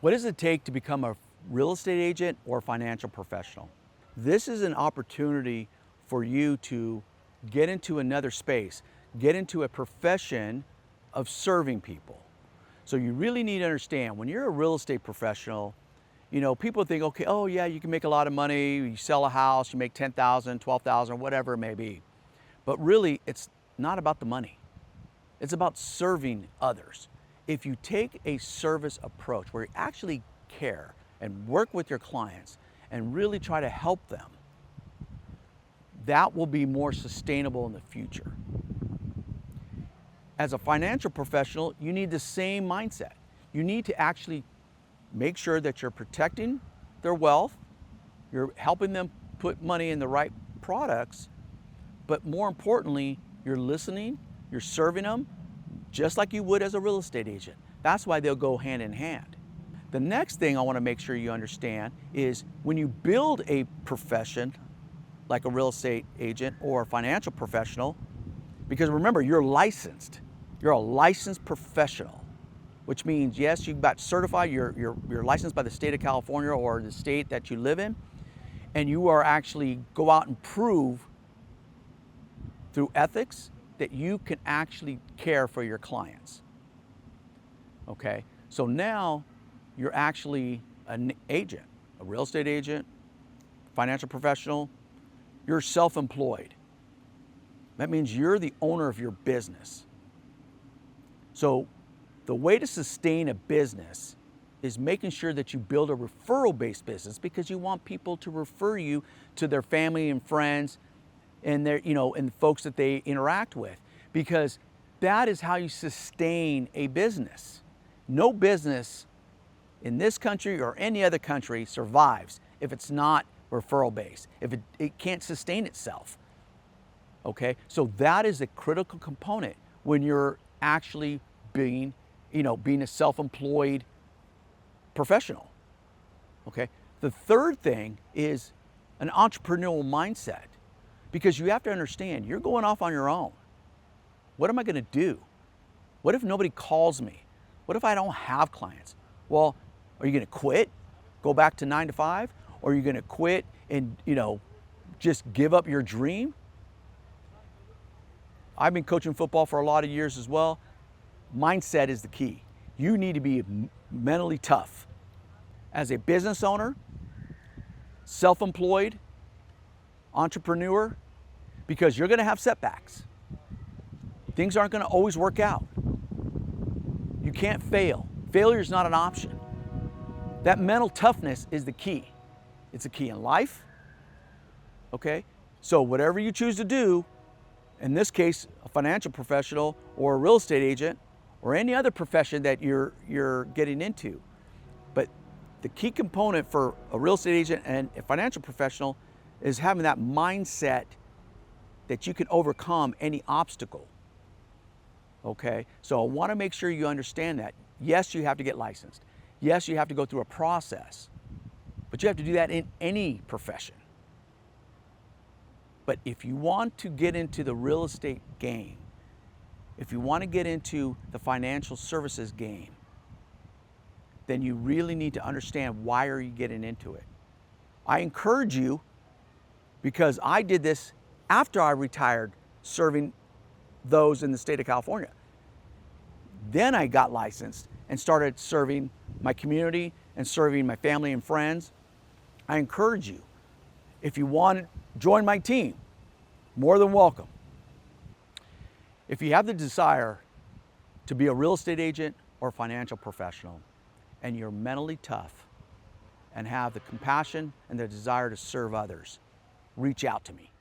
What does it take to become a real estate agent or financial professional? This is an opportunity for you to get into another space, get into a profession of serving people. So you really need to understand when you're a real estate professional, people think, okay, oh yeah, you can make a lot of money, you sell a house, you make 10,000, 12,000, whatever it may be. But really, it's not about the money. It's about serving others. If you take a service approach where you actually care and work with your clients and really try to help them, that will be more sustainable in the future. As a financial professional, you need the same mindset. You need to actually make sure that you're protecting their wealth, you're helping them put money in the right products, but more importantly, you're listening, you're serving them, just like you would as a real estate agent. That's why they'll go hand in hand. The next thing I want to make sure you understand is when you build a profession like a real estate agent or a financial professional, because remember, you're licensed. You're a licensed professional, which means, yes, you got certified, you're licensed by the state of California or the state that you live in, and you are actually go out and prove through ethics that you can actually care for your clients. Okay, so now you're actually an agent, a real estate agent, financial professional, you're self-employed. That means you're the owner of your business. So the way to sustain a business is making sure that you build a referral-based business because you want people to refer you to their family and friends and their, and folks that they interact with, because that is how you sustain a business. No business in this country or any other country survives if it's not referral-based, if it can't sustain itself. Okay, so that is a critical component when you're actually being a self-employed professional. Okay, the third thing is an entrepreneurial mindset, because you have to understand you're going off on your own. What am I going to do? What if nobody calls me? What if I don't have clients? Well, are you going to quit, go back to 9 to 5, or are you going to quit and just give up your dream? I've been coaching football for a lot of years as well. Mindset is the key. You need to be mentally tough. As a business owner, self-employed, entrepreneur, because you're going to have setbacks. Things aren't going to always work out. You can't fail. Failure is not an option. That mental toughness is the key. It's a key in life. Okay? So whatever you choose to do, in this case, a financial professional or a real estate agent or any other profession that you're getting into. But the key component for a real estate agent and a financial professional is having that mindset that you can overcome any obstacle. Okay? So I want to make sure you understand that. Yes, you have to get licensed. Yes, you have to go through a process. But you have to do that in any profession. But if you want to get into the real estate game, if you want to get into the financial services game, then you really need to understand why are you getting into it. I encourage you, because I did this after I retired serving those in the state of California. Then I got licensed and started serving my community and serving my family and friends. I encourage you, if you want to join my team, more than welcome. If you have the desire to be a real estate agent or financial professional, and you're mentally tough and have the compassion and the desire to serve others, reach out to me.